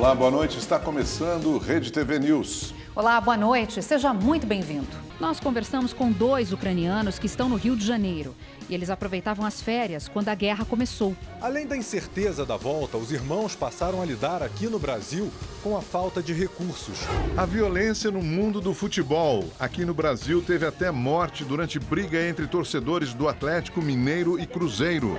Olá, boa noite. Está começando o Rede TV News. Olá, boa noite. Seja muito bem-vindo. Nós conversamos com 2 ucranianos que estão no Rio de Janeiro. E eles aproveitavam as férias quando a guerra começou. Além da incerteza da volta, os irmãos passaram a lidar aqui no Brasil com a falta de recursos. A violência no mundo do futebol. Aqui no Brasil teve até morte durante briga entre torcedores do Atlético Mineiro e Cruzeiro.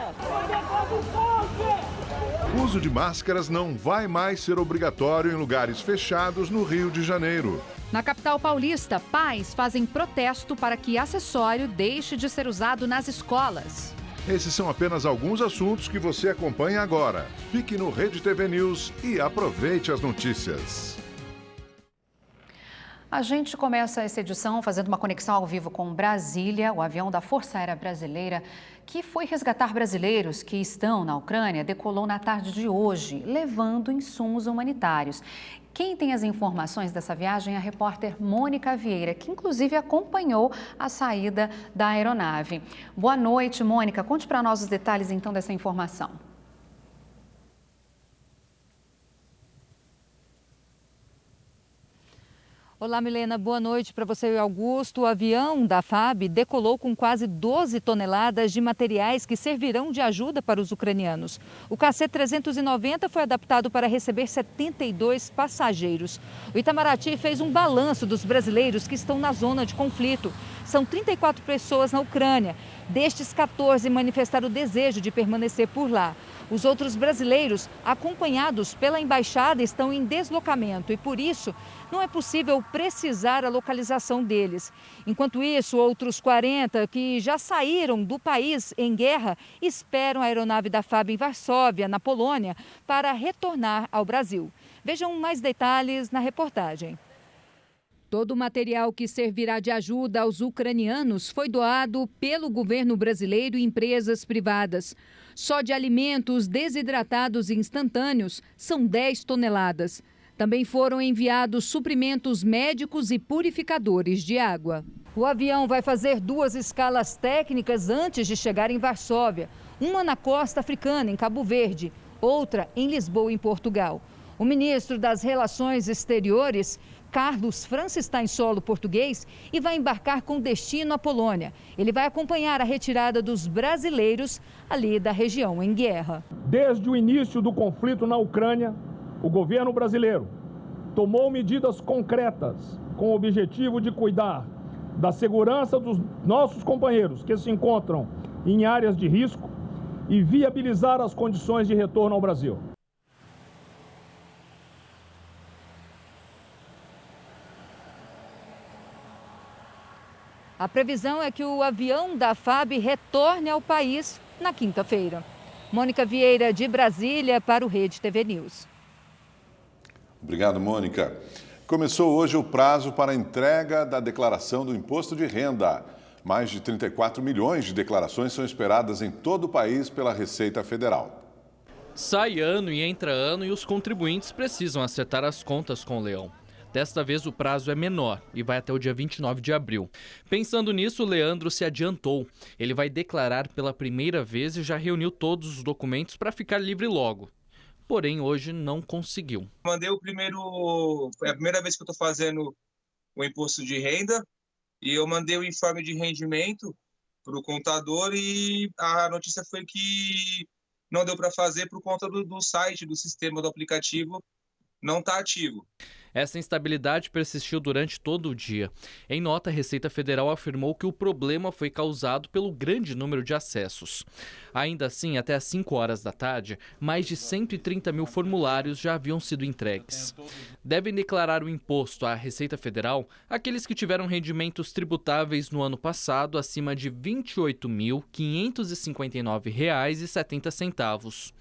O uso de máscaras não vai mais ser obrigatório em lugares fechados no Rio de Janeiro. Na capital paulista, pais fazem protesto para que acessório deixe de ser usado nas escolas. Esses são apenas alguns assuntos que você acompanha agora. Fique no Rede TV News e aproveite as notícias. A gente começa essa edição fazendo uma conexão ao vivo com Brasília. O avião da Força Aérea Brasileira, que foi resgatar brasileiros que estão na Ucrânia, decolou na tarde de hoje, levando insumos humanitários. Quem tem as informações dessa viagem é a repórter Mônica Vieira, que inclusive acompanhou a saída da aeronave. Boa noite, Mônica. Conte para nós os detalhes então dessa informação. Olá, Milena. Boa noite para você e Augusto. O avião da FAB decolou com quase 12 toneladas de materiais que servirão de ajuda para os ucranianos. O KC-390 foi adaptado para receber 72 passageiros. O Itamaraty fez um balanço dos brasileiros que estão na zona de conflito. São 34 pessoas na Ucrânia. Destes, 14 manifestaram o desejo de permanecer por lá. Os outros brasileiros, acompanhados pela embaixada, estão em deslocamento e, por isso, não é possível precisar a localização deles. Enquanto isso, outros 40 que já saíram do país em guerra esperam a aeronave da FAB em Varsóvia, na Polônia, para retornar ao Brasil. Vejam mais detalhes na reportagem. Todo o material que servirá de ajuda aos ucranianos foi doado pelo governo brasileiro e empresas privadas. Só de alimentos desidratados e instantâneos são 10 toneladas. Também foram enviados suprimentos médicos e purificadores de água. O avião vai fazer 2 escalas técnicas antes de chegar em Varsóvia. Uma na costa africana, em Cabo Verde, outra em Lisboa, em Portugal. O ministro das Relações Exteriores, Carlos Francis, está em solo português e vai embarcar com destino à Polônia. Ele vai acompanhar a retirada dos brasileiros ali da região em guerra. Desde o início do conflito na Ucrânia, o governo brasileiro tomou medidas concretas com o objetivo de cuidar da segurança dos nossos companheiros que se encontram em áreas de risco e viabilizar as condições de retorno ao Brasil. A previsão é que o avião da FAB retorne ao país na quinta-feira. Mônica Vieira, de Brasília, para o Rede TV News. Obrigado, Mônica. Começou hoje o prazo para a entrega da declaração do Imposto de Renda. Mais de 34 milhões de declarações são esperadas em todo o país pela Receita Federal. Sai ano e entra ano e os contribuintes precisam acertar as contas com o leão. Desta vez o prazo é menor e vai até o dia 29 de abril. Pensando nisso, o Leandro se adiantou. Ele vai declarar pela primeira vez e já reuniu todos os documentos para ficar livre logo. Porém, hoje não conseguiu. Mandei é a primeira vez que eu estou fazendo o imposto de renda e eu mandei o informe de rendimento para o contador e a notícia foi que não deu para fazer por conta do site, do sistema, do aplicativo, não está ativo. Essa instabilidade persistiu durante todo o dia. Em nota, a Receita Federal afirmou que o problema foi causado pelo grande número de acessos. Ainda assim, até às 5 horas da tarde, mais de 130 mil formulários já haviam sido entregues. Devem declarar o imposto à Receita Federal aqueles que tiveram rendimentos tributáveis no ano passado acima de R$ 28.559,70.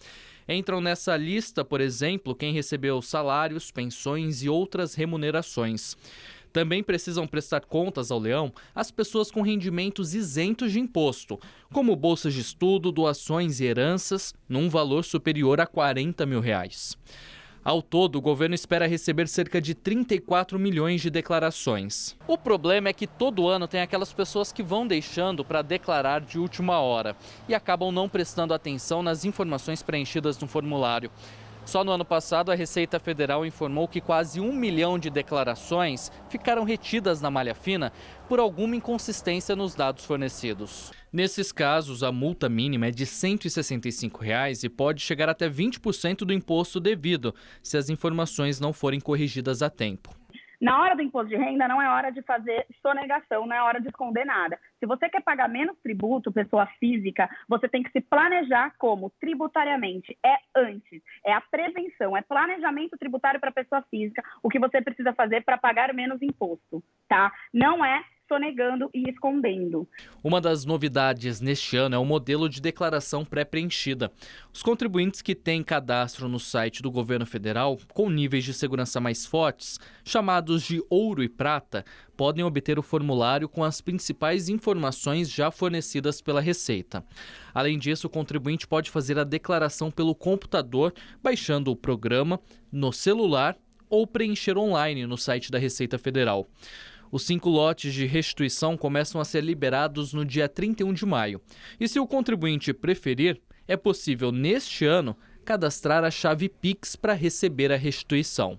Entram nessa lista, por exemplo, quem recebeu salários, pensões e outras remunerações. Também precisam prestar contas ao leão as pessoas com rendimentos isentos de imposto, como bolsas de estudo, doações e heranças, num valor superior a R$ 40 mil. Ao todo, o governo espera receber cerca de 34 milhões de declarações. O problema é que todo ano tem aquelas pessoas que vão deixando para declarar de última hora e acabam não prestando atenção nas informações preenchidas no formulário. Só no ano passado, a Receita Federal informou que quase 1 milhão de declarações ficaram retidas na malha fina por alguma inconsistência nos dados fornecidos. Nesses casos, a multa mínima é de R$ 165 e pode chegar até 20% do imposto devido, se as informações não forem corrigidas a tempo. Na hora do imposto de renda, não é hora de fazer sonegação, não é hora de esconder nada. Se você quer pagar menos tributo, pessoa física, você tem que se planejar como? Tributariamente. É antes, é a prevenção, é planejamento tributário para pessoa física, o que você precisa fazer para pagar menos imposto, tá? Não é sonegando e escondendo. Uma das novidades neste ano é o modelo de declaração pré-preenchida. Os contribuintes que têm cadastro no site do governo federal, com níveis de segurança mais fortes, chamados de ouro e prata, podem obter o formulário com as principais informações já fornecidas pela Receita. Além disso, o contribuinte pode fazer a declaração pelo computador, baixando o programa no celular ou preencher online no site da Receita Federal. Os 5 lotes de restituição começam a ser liberados no dia 31 de maio. E se o contribuinte preferir, é possível, neste ano, cadastrar a chave Pix para receber a restituição.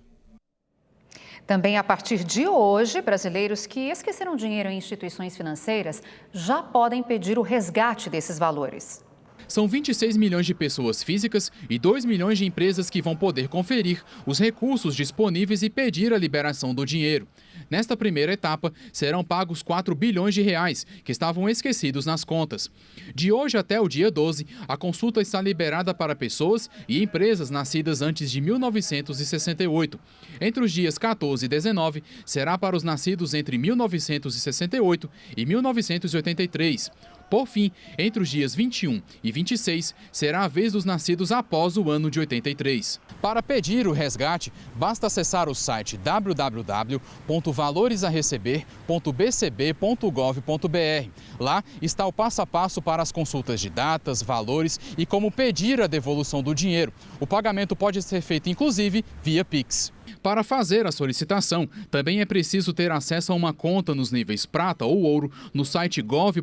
Também a partir de hoje, brasileiros que esqueceram dinheiro em instituições financeiras já podem pedir o resgate desses valores. São 26 milhões de pessoas físicas e 2 milhões de empresas que vão poder conferir os recursos disponíveis e pedir a liberação do dinheiro. Nesta primeira etapa, serão pagos 4 bilhões de reais, que estavam esquecidos nas contas. De hoje até o dia 12, a consulta está liberada para pessoas e empresas nascidas antes de 1968. Entre os dias 14 e 19, será para os nascidos entre 1968 e 1983. Por fim, entre os dias 21 e 26, será a vez dos nascidos após o ano de 83. Para pedir o resgate, basta acessar o site www.valoresareceber.bcb.gov.br. Lá está o passo a passo para as consultas de datas, valores e como pedir a devolução do dinheiro. O pagamento pode ser feito, inclusive, via Pix. Para fazer a solicitação, também é preciso ter acesso a uma conta nos níveis prata ou ouro no site gov.br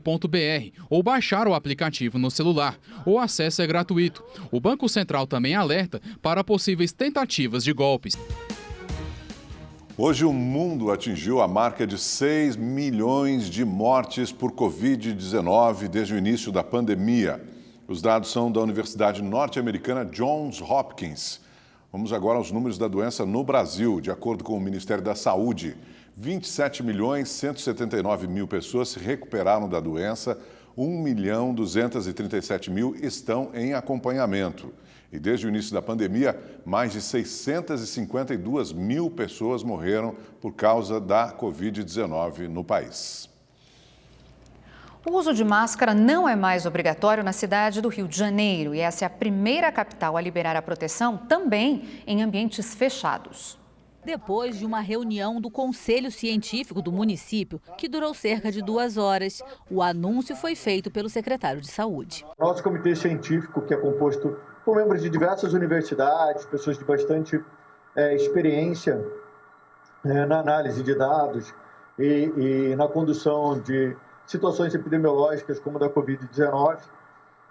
ou baixar o aplicativo no celular. O acesso é gratuito. O Banco Central também alerta para possíveis tentativas de golpes. Hoje o mundo atingiu a marca de 6 milhões de mortes por Covid-19 desde o início da pandemia. Os dados são da Universidade Norte-Americana Johns Hopkins. Vamos agora aos números da doença no Brasil. De acordo com o Ministério da Saúde, 27.179.000 pessoas se recuperaram da doença, 1.237.000 estão em acompanhamento. E desde o início da pandemia, mais de 652.000 pessoas morreram por causa da Covid-19 no país. O uso de máscara não é mais obrigatório na cidade do Rio de Janeiro e essa é a primeira capital a liberar a proteção também em ambientes fechados. Depois de uma reunião do Conselho Científico do município, que durou cerca de 2 horas, o anúncio foi feito pelo secretário de Saúde. Nosso comitê científico, que é composto por membros de diversas universidades, pessoas de bastante experiência na análise de dados e na condução de situações epidemiológicas como a da Covid-19,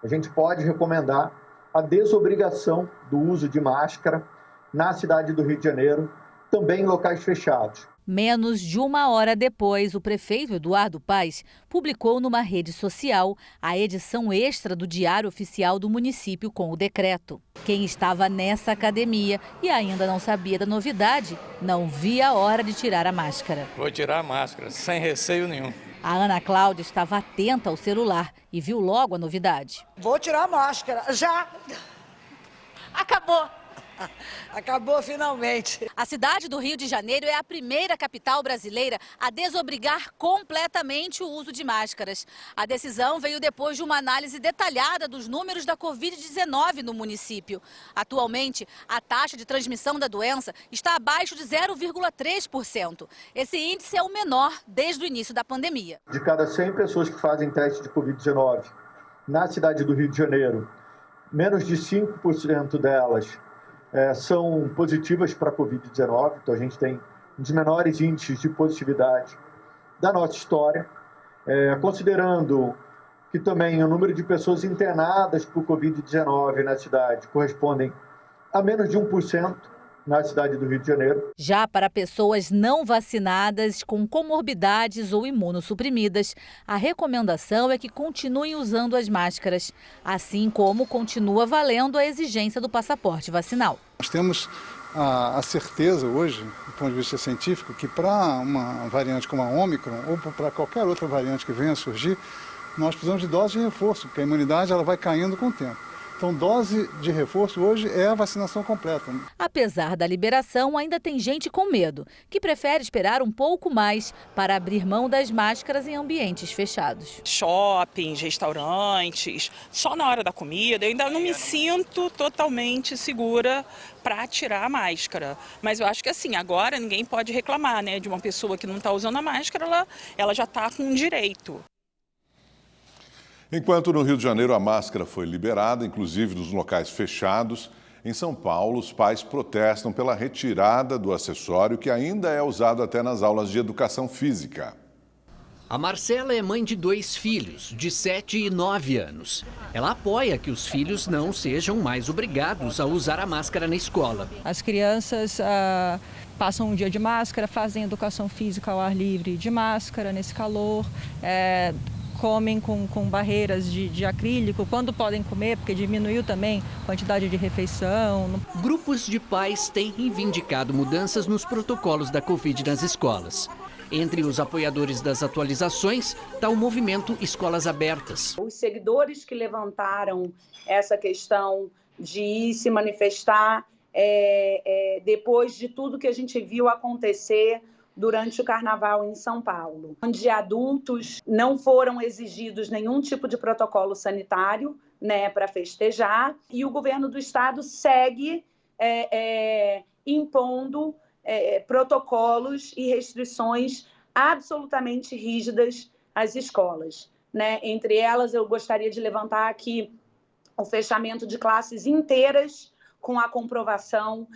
a gente pode recomendar a desobrigação do uso de máscara na cidade do Rio de Janeiro, também em locais fechados. Menos de 1 hora depois, o prefeito Eduardo Paes publicou numa rede social a edição extra do Diário Oficial do município com o decreto. Quem estava nessa academia e ainda não sabia da novidade, não via a hora de tirar a máscara. Vou tirar a máscara, sem receio nenhum. A Ana Cláudia estava atenta ao celular e viu logo a novidade. Vou tirar a máscara, já! Acabou! Acabou finalmente. A cidade do Rio de Janeiro é a primeira capital brasileira a desobrigar completamente o uso de máscaras. A decisão veio depois de uma análise detalhada dos números da Covid-19 no município. Atualmente, a taxa de transmissão da doença está abaixo de 0,3%. Esse índice é o menor desde o início da pandemia. De cada 100 pessoas que fazem teste de Covid-19 na cidade do Rio de Janeiro, menos de 5% delas são positivas para a Covid-19, então a gente tem um dos menores índices de positividade da nossa história, considerando que também o número de pessoas internadas por Covid-19 na cidade correspondem a menos de 1% na cidade do Rio de Janeiro. Já para pessoas não vacinadas, com comorbidades ou imunossuprimidas, a recomendação é que continuem usando as máscaras, assim como continua valendo a exigência do passaporte vacinal. Nós temos a certeza hoje, do ponto de vista científico, que para uma variante como a Ômicron ou para qualquer outra variante que venha a surgir, nós precisamos de dose de reforço, porque a imunidade ela vai caindo com o tempo. Então, dose de reforço hoje é a vacinação completa. Apesar da liberação, ainda tem gente com medo, que prefere esperar um pouco mais para abrir mão das máscaras em ambientes fechados. Shoppings, restaurantes, só na hora da comida, eu ainda não me sinto totalmente segura para tirar a máscara. Mas eu acho que assim, agora ninguém pode reclamar, né, de uma pessoa que não está usando a máscara, ela já está com um direito. Enquanto no Rio de Janeiro a máscara foi liberada, inclusive nos locais fechados, em São Paulo os pais protestam pela retirada do acessório que ainda é usado até nas aulas de educação física. A Marcela é mãe de 2 filhos, de 7 e 9 anos. Ela apoia que os filhos não sejam mais obrigados a usar a máscara na escola. As crianças passam um dia de máscara, fazem educação física ao ar livre de máscara nesse calor. Comem com barreiras de acrílico, quando podem comer, porque diminuiu também a quantidade de refeição. Grupos de pais têm reivindicado mudanças nos protocolos da Covid nas escolas. Entre os apoiadores das atualizações está o movimento Escolas Abertas. Os seguidores que levantaram essa questão de ir se manifestar depois de tudo que a gente viu acontecer durante o Carnaval em São Paulo, onde adultos não foram exigidos nenhum tipo de protocolo sanitário, né, para festejar, e o governo do estado segue impondo protocolos e restrições absolutamente rígidas às escolas, né? Entre elas, eu gostaria de levantar aqui o fechamento de classes inteiras com a comprovação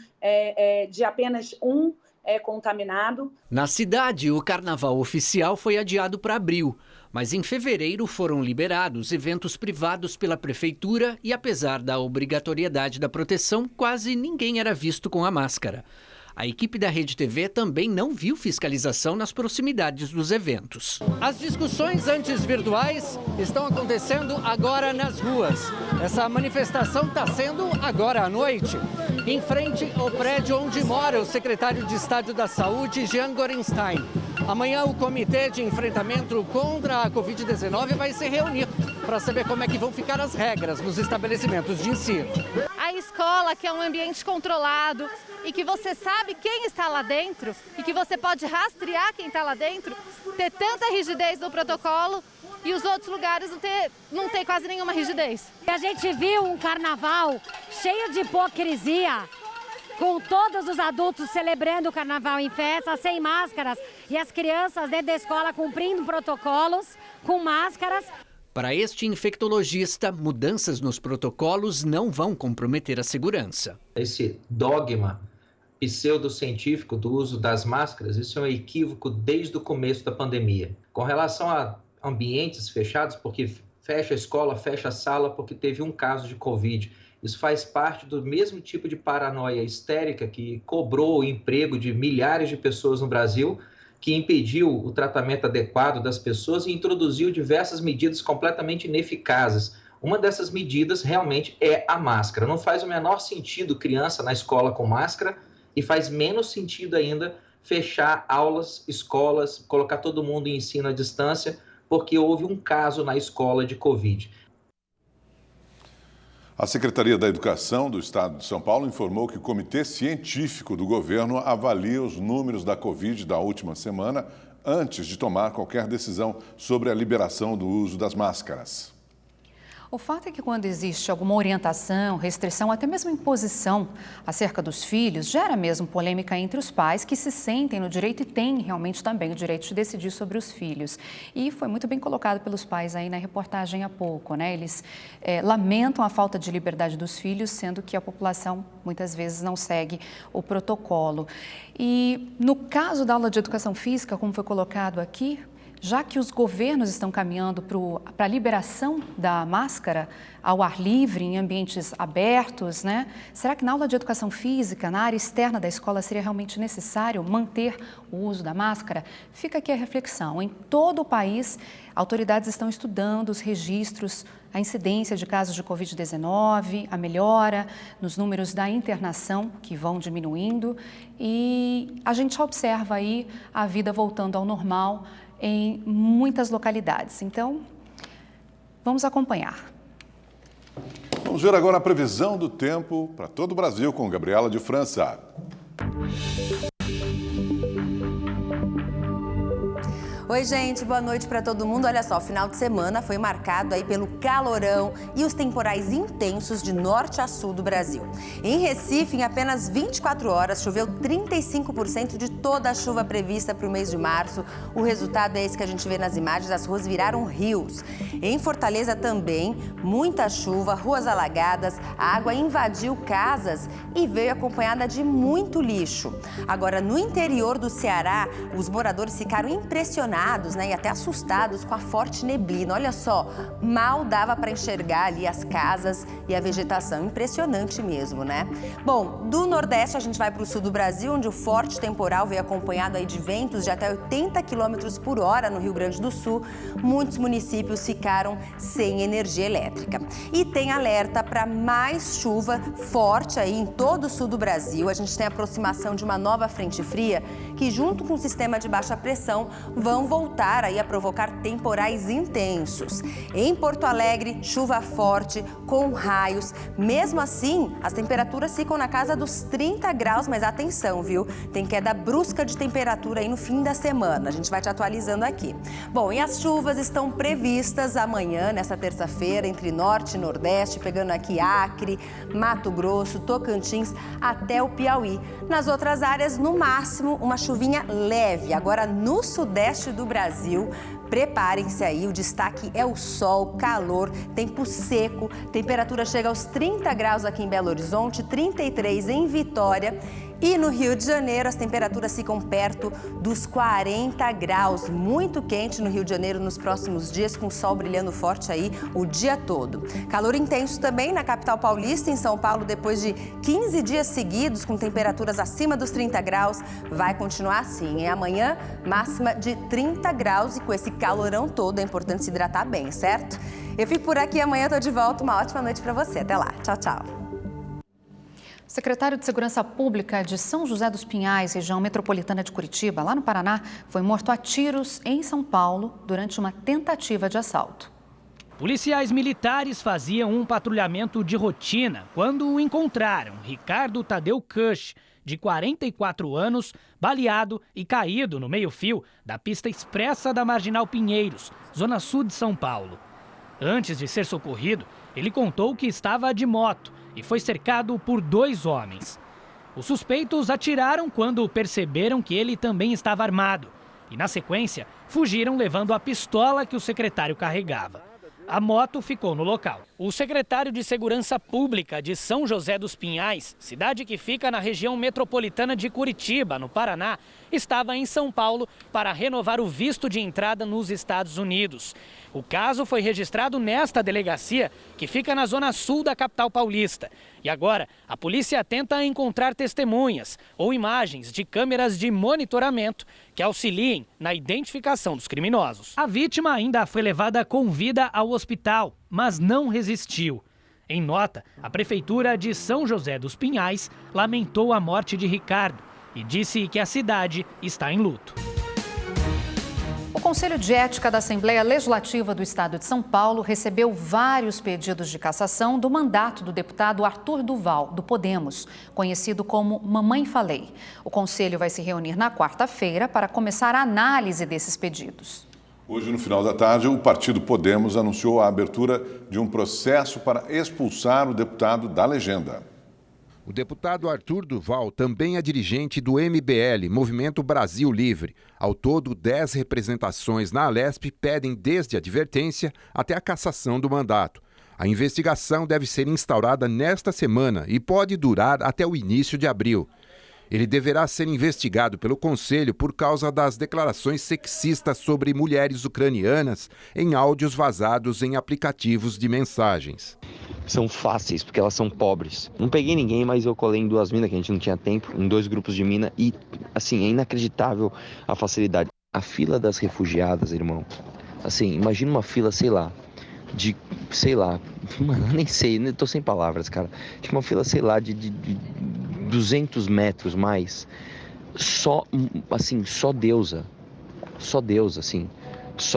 de apenas um contaminado. Na cidade, o carnaval oficial foi adiado para abril, mas em fevereiro foram liberados eventos privados pela prefeitura e, apesar da obrigatoriedade da proteção, quase ninguém era visto com a máscara. A equipe da Rede TV também não viu fiscalização nas proximidades dos eventos. As discussões antes virtuais estão acontecendo agora nas ruas. Essa manifestação está sendo agora à noite, em frente ao prédio onde mora o secretário de Estado da Saúde, Jean Gorenstein. Amanhã o Comitê de Enfrentamento contra a Covid-19 vai se reunir para saber como é que vão ficar as regras nos estabelecimentos de ensino. A escola, que é um ambiente controlado e que você sabe quem está lá dentro e que você pode rastrear quem está lá dentro, ter tanta rigidez no protocolo e os outros lugares não ter quase nenhuma rigidez. A gente viu um carnaval cheio de hipocrisia, com todos os adultos celebrando o carnaval em festa, sem máscaras, e as crianças dentro da escola cumprindo protocolos com máscaras. Para este infectologista, mudanças nos protocolos não vão comprometer a segurança. Esse dogma pseudocientífico do uso das máscaras, isso é um equívoco desde o começo da pandemia. Com relação a ambientes fechados, porque fecha a escola, fecha a sala porque teve um caso de Covid. Isso faz parte do mesmo tipo de paranoia histérica que cobrou o emprego de milhares de pessoas no Brasil, que impediu o tratamento adequado das pessoas e introduziu diversas medidas completamente ineficazes. Uma dessas medidas realmente é a máscara. Não faz o menor sentido criança na escola com máscara e faz menos sentido ainda fechar aulas, escolas, colocar todo mundo em ensino à distância, porque houve um caso na escola de Covid. A Secretaria da Educação do Estado de São Paulo informou que o Comitê Científico do Governo avalia os números da Covid da última semana antes de tomar qualquer decisão sobre a liberação do uso das máscaras. O fato é que quando existe alguma orientação, restrição, até mesmo imposição acerca dos filhos, gera mesmo polêmica entre os pais que se sentem no direito e têm realmente também o direito de decidir sobre os filhos. E foi muito bem colocado pelos pais aí na reportagem há pouco, né? Eles lamentam a falta de liberdade dos filhos, sendo que a população muitas vezes não segue o protocolo. E no caso da aula de educação física, como foi colocado aqui, já que os governos estão caminhando para a liberação da máscara ao ar livre, em ambientes abertos, né? Será que na aula de educação física, na área externa da escola, seria realmente necessário manter o uso da máscara? Fica aqui a reflexão. Em todo o país, autoridades estão estudando os registros, a incidência de casos de Covid-19, a melhora nos números da internação, que vão diminuindo, e a gente observa aí a vida voltando ao normal em muitas localidades. Então, vamos acompanhar. Vamos ver agora a previsão do tempo para todo o Brasil com Gabriela de França. Oi, gente, boa noite para todo mundo. Olha só, o final de semana foi marcado aí pelo calorão e os temporais intensos de norte a sul do Brasil. Em Recife, em apenas 24 horas, choveu 35% de toda a chuva prevista para o mês de março. O resultado é esse que a gente vê nas imagens, as ruas viraram rios. Em Fortaleza também, muita chuva, ruas alagadas, a água invadiu casas e veio acompanhada de muito lixo. Agora, no interior do Ceará, os moradores ficaram impressionados, né, e até assustados com a forte neblina. Olha só, mal dava para enxergar ali as casas e a vegetação. Impressionante mesmo, né? Bom, do Nordeste a gente vai para o sul do Brasil, onde o forte temporal veio acompanhado aí de ventos de até 80 km por hora no Rio Grande do Sul. Muitos municípios ficaram sem energia elétrica. E tem alerta para mais chuva forte aí em todo o sul do Brasil. A gente tem a aproximação de uma nova frente fria que, junto com o sistema de baixa pressão, vão voltar aí a provocar temporais intensos. Em Porto Alegre, chuva forte, com raios. Mesmo assim, as temperaturas ficam na casa dos 30 graus, mas atenção, viu? Tem queda brusca de temperatura aí no fim da semana. A gente vai te atualizando aqui. Bom, e as chuvas estão previstas amanhã, nessa terça-feira, entre Norte e Nordeste, pegando aqui Acre, Mato Grosso, Tocantins, até o Piauí. Nas outras áreas, no máximo, uma chuvinha leve. Agora, no Sudeste do Brasil, preparem-se aí, o destaque é o sol, calor, tempo seco, temperatura chega aos 30 graus aqui em Belo Horizonte, 33 em Vitória. E no Rio de Janeiro, as temperaturas ficam perto dos 40 graus. Muito quente no Rio de Janeiro nos próximos dias, com o sol brilhando forte aí o dia todo. Calor intenso também na capital paulista, em São Paulo, depois de 15 dias seguidos, com temperaturas acima dos 30 graus. Vai continuar assim. E amanhã, máxima de 30 graus, e com esse calorão todo, é importante se hidratar bem, certo? Eu fico por aqui, amanhã estou de volta. Uma ótima noite para você. Até lá. Tchau, tchau. O secretário de Segurança Pública de São José dos Pinhais, região metropolitana de Curitiba, lá no Paraná, foi morto a tiros em São Paulo durante uma tentativa de assalto. Policiais militares faziam um patrulhamento de rotina quando o encontraram. Ricardo Tadeu Cush, de 44 anos, baleado e caído no meio-fio da pista expressa da Marginal Pinheiros, zona sul de São Paulo. Antes de ser socorrido, ele contou que estava de moto e foi cercado por 2 homens. Os suspeitos atiraram quando perceberam que ele também estava armado e, na sequência, fugiram levando a pistola que o secretário carregava. A moto ficou no local. O secretário de Segurança Pública de São José dos Pinhais, cidade que fica na região metropolitana de Curitiba, no Paraná, estava em São Paulo para renovar o visto de entrada nos Estados Unidos. O caso foi registrado nesta delegacia, que fica na zona sul da capital paulista. E agora, a polícia tenta encontrar testemunhas ou imagens de câmeras de monitoramento que auxiliem na identificação dos criminosos. A vítima ainda foi levada com vida ao hospital, mas não resistiu. Em nota, a Prefeitura de São José dos Pinhais lamentou a morte de Ricardo e disse que a cidade está em luto. O Conselho de Ética da Assembleia Legislativa do Estado de São Paulo recebeu vários pedidos de cassação do mandato do deputado Arthur Duval, do Podemos, conhecido como Mamãe Falei. O Conselho vai se reunir na quarta-feira para começar a análise desses pedidos. Hoje, no final da tarde, o partido Podemos anunciou a abertura de um processo para expulsar o deputado da legenda. O deputado Arthur Duval também é dirigente do MBL, Movimento Brasil Livre. Ao todo, 10 representações na Alesp pedem desde a advertência até a cassação do mandato. A investigação deve ser instaurada nesta semana e pode durar até o início de abril. Ele deverá ser investigado pelo Conselho por causa das declarações sexistas sobre mulheres ucranianas em áudios vazados em aplicativos de mensagens. São fáceis, porque elas são pobres. Não peguei ninguém, mas eu colei em 2 minas, que a gente não tinha tempo, em 2 grupos de mina, e, assim, é inacreditável a facilidade. A fila das refugiadas, irmão, assim, imagina uma fila, mano, nem sei, tô sem palavras, cara. Tipo uma fila, de 200 metros mais, só deusa, só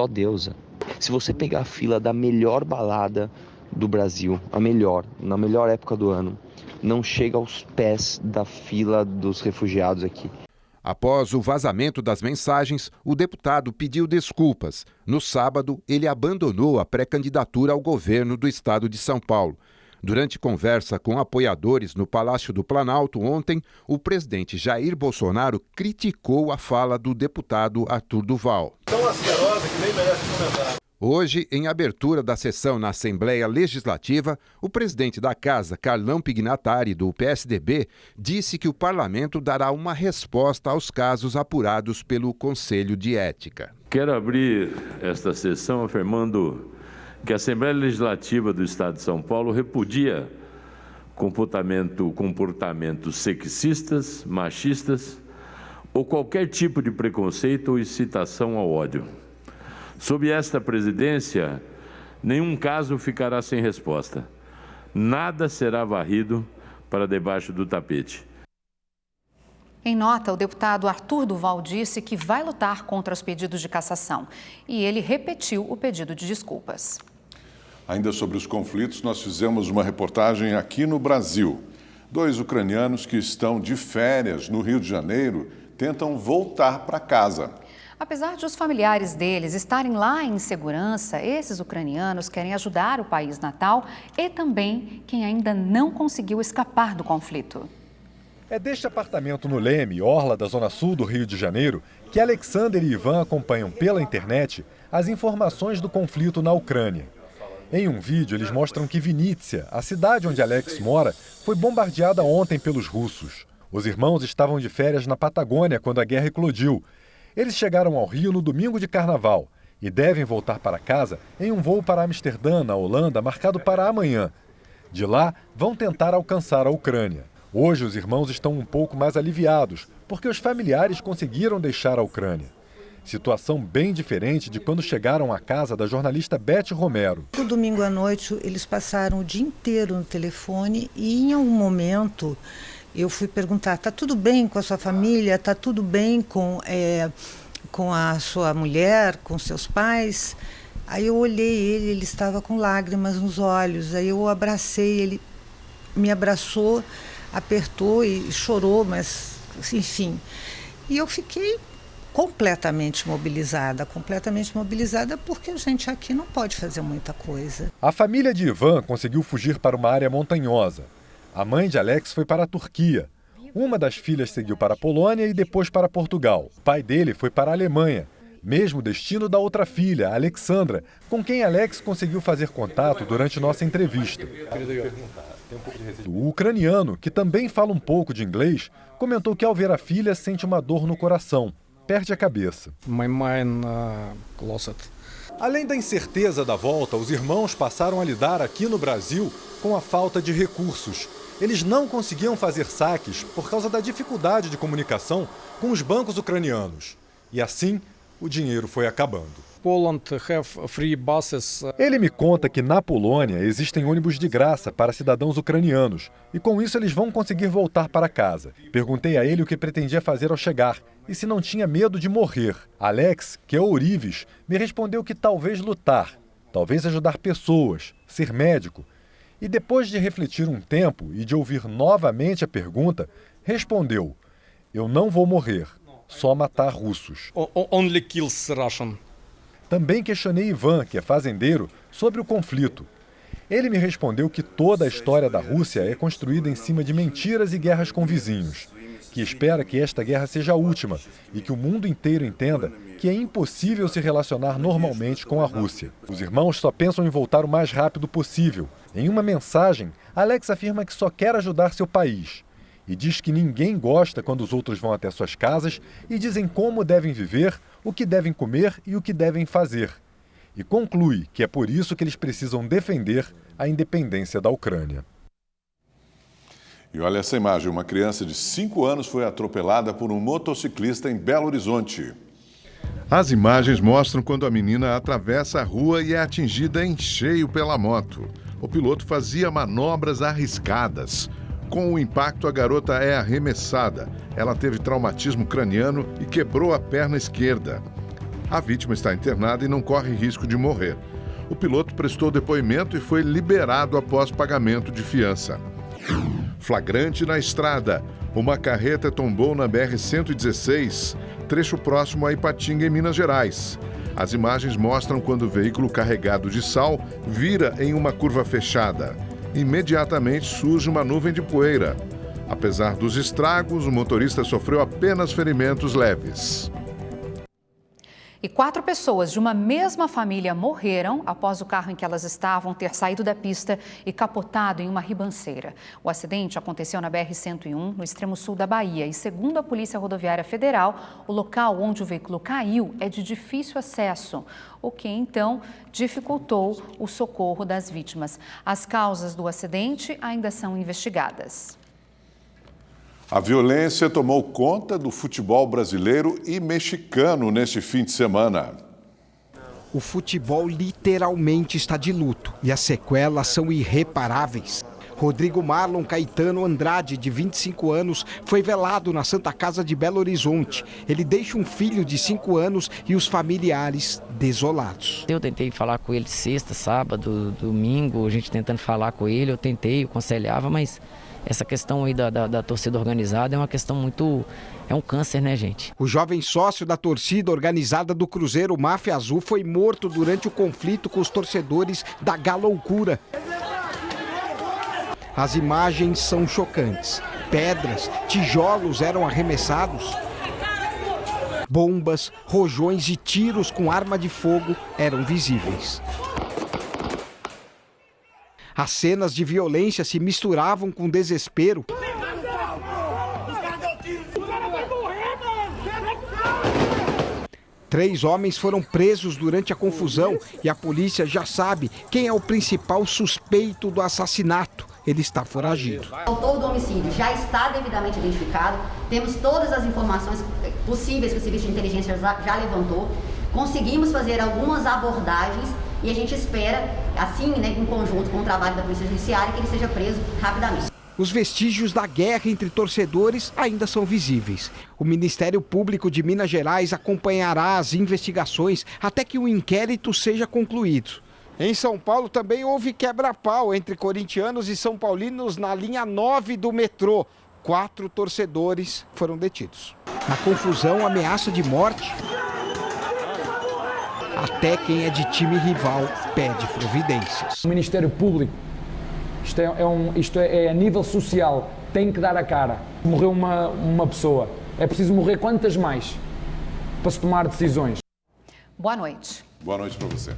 deusa. Se você pegar a fila da melhor balada do Brasil, na melhor época do ano, não chega aos pés da fila dos refugiados aqui. Após o vazamento das mensagens, o deputado pediu desculpas. No sábado, ele abandonou a pré-candidatura ao governo do estado de São Paulo. Durante conversa com apoiadores no Palácio do Planalto ontem, o presidente Jair Bolsonaro criticou a fala do deputado Arthur Duval. Tão asquerosa que nem merece comentar. Hoje, em abertura da sessão na Assembleia Legislativa, o presidente da Casa, Carlão Pignatari, do PSDB, disse que o parlamento dará uma resposta aos casos apurados pelo Conselho de Ética. Quero abrir esta sessão afirmando que a Assembleia Legislativa do Estado de São Paulo repudia comportamentos sexistas, machistas ou qualquer tipo de preconceito ou incitação ao ódio. Sob esta presidência, nenhum caso ficará sem resposta. Nada será varrido para debaixo do tapete. Em nota, o deputado Arthur Duval disse que vai lutar contra os pedidos de cassação. E ele repetiu o pedido de desculpas. Ainda sobre os conflitos, nós fizemos uma reportagem aqui no Brasil. 2 ucranianos que estão de férias no Rio de Janeiro tentam voltar para casa. Apesar de os familiares deles estarem lá em segurança, esses ucranianos querem ajudar o país natal e também quem ainda não conseguiu escapar do conflito. É deste apartamento no Leme, orla da zona sul do Rio de Janeiro, que Alexander e Ivan acompanham pela internet as informações do conflito na Ucrânia. Em um vídeo, eles mostram que Vinícius, a cidade onde Alex mora, foi bombardeada ontem pelos russos. Os irmãos estavam de férias na Patagônia quando a guerra eclodiu. Eles chegaram ao Rio no domingo de carnaval e devem voltar para casa em um voo para Amsterdã, na Holanda, marcado para amanhã. De lá, vão tentar alcançar a Ucrânia. Hoje, os irmãos estão um pouco mais aliviados, porque os familiares conseguiram deixar a Ucrânia. Situação bem diferente de quando chegaram à casa da jornalista Beth Romero. No domingo à noite, eles passaram o dia inteiro no telefone e, em algum momento, eu fui perguntar, está tudo bem com a sua família? Está tudo bem com a sua mulher, com seus pais? Aí eu olhei ele estava com lágrimas nos olhos. Aí eu abracei, ele me abraçou, apertou e chorou, mas enfim. E eu fiquei completamente mobilizada porque a gente aqui não pode fazer muita coisa. A família de Ivan conseguiu fugir para uma área montanhosa. A mãe de Alex foi para a Turquia. Uma das filhas seguiu para a Polônia e depois para Portugal. O pai dele foi para a Alemanha, mesmo destino da outra filha, Alexandra, com quem Alex conseguiu fazer contato durante nossa entrevista. O ucraniano, que também fala um pouco de inglês, comentou que ao ver a filha sente uma dor no coração, perde a cabeça. Além da incerteza da volta, os irmãos passaram a lidar aqui no Brasil com a falta de recursos. Eles não conseguiam fazer saques por causa da dificuldade de comunicação com os bancos ucranianos. E assim, o dinheiro foi acabando. Ele me conta que na Polônia existem ônibus de graça para cidadãos ucranianos e com isso eles vão conseguir voltar para casa. Perguntei a ele o que pretendia fazer ao chegar e se não tinha medo de morrer. Alex, que é ourives, me respondeu que talvez lutar, talvez ajudar pessoas, ser médico. E depois de refletir um tempo e de ouvir novamente a pergunta, respondeu: eu não vou morrer, só matar russos. Only kills Russian. Também questionei Ivan, que é fazendeiro, sobre o conflito. Ele me respondeu que toda a história da Rússia é construída em cima de mentiras e guerras com vizinhos, que espera que esta guerra seja a última e que o mundo inteiro entenda que é impossível se relacionar normalmente com a Rússia. Os irmãos só pensam em voltar o mais rápido possível. Em uma mensagem, Alex afirma que só quer ajudar seu país e diz que ninguém gosta quando os outros vão até suas casas e dizem como devem viver, o que devem comer e o que devem fazer. E conclui que é por isso que eles precisam defender a independência da Ucrânia. E olha essa imagem, uma criança de 5 anos foi atropelada por um motociclista em Belo Horizonte. As imagens mostram quando a menina atravessa a rua e é atingida em cheio pela moto. O piloto fazia manobras arriscadas. Com o impacto, a garota é arremessada. Ela teve traumatismo craniano e quebrou a perna esquerda. A vítima está internada e não corre risco de morrer. O piloto prestou depoimento e foi liberado após pagamento de fiança. Flagrante na estrada. Uma carreta tombou na BR-116, trecho próximo a Ipatinga, em Minas Gerais. As imagens mostram quando o veículo carregado de sal vira em uma curva fechada. Imediatamente surge uma nuvem de poeira. Apesar dos estragos, o motorista sofreu apenas ferimentos leves. E 4 pessoas de uma mesma família morreram após o carro em que elas estavam ter saído da pista e capotado em uma ribanceira. O acidente aconteceu na BR-101, no extremo sul da Bahia. E segundo a Polícia Rodoviária Federal, o local onde o veículo caiu é de difícil acesso, o que então dificultou o socorro das vítimas. As causas do acidente ainda são investigadas. A violência tomou conta do futebol brasileiro e mexicano neste fim de semana. O futebol literalmente está de luto e as sequelas são irreparáveis. Rodrigo Marlon Caetano Andrade, de 25 anos, foi velado na Santa Casa de Belo Horizonte. Ele deixa um filho de 5 anos e os familiares desolados. Eu tentei falar com ele sexta, sábado, domingo, a gente tentando falar com ele, eu tentei, eu aconselhava, mas essa questão aí da torcida organizada é uma questão muito... é um câncer, né, gente? O jovem sócio da torcida organizada do Cruzeiro Máfia Azul foi morto durante o conflito com os torcedores da Galoucura. As imagens são chocantes. Pedras, tijolos eram arremessados. Bombas, rojões e tiros com arma de fogo eram visíveis. As cenas de violência se misturavam com desespero. 3 homens foram presos durante a confusão e a polícia já sabe quem é o principal suspeito do assassinato. Ele está foragido. O autor do homicídio já está devidamente identificado. Temos todas as informações possíveis que o Serviço de Inteligência já levantou. Conseguimos fazer algumas abordagens e a gente espera, assim, né, em conjunto com o trabalho da Polícia Judiciária, que ele seja preso rapidamente. Os vestígios da guerra entre torcedores ainda são visíveis. O Ministério Público de Minas Gerais acompanhará as investigações até que o inquérito seja concluído. Em São Paulo também houve quebra-pau entre corintianos e são paulinos na linha 9 do metrô. 4 torcedores foram detidos. Na confusão, ameaça de morte. Até quem é de time rival pede providências. O Ministério Público, isto é a nível social, tem que dar a cara. Morreu uma pessoa, é preciso morrer quantas mais para se tomar decisões. Boa noite. Boa noite para você.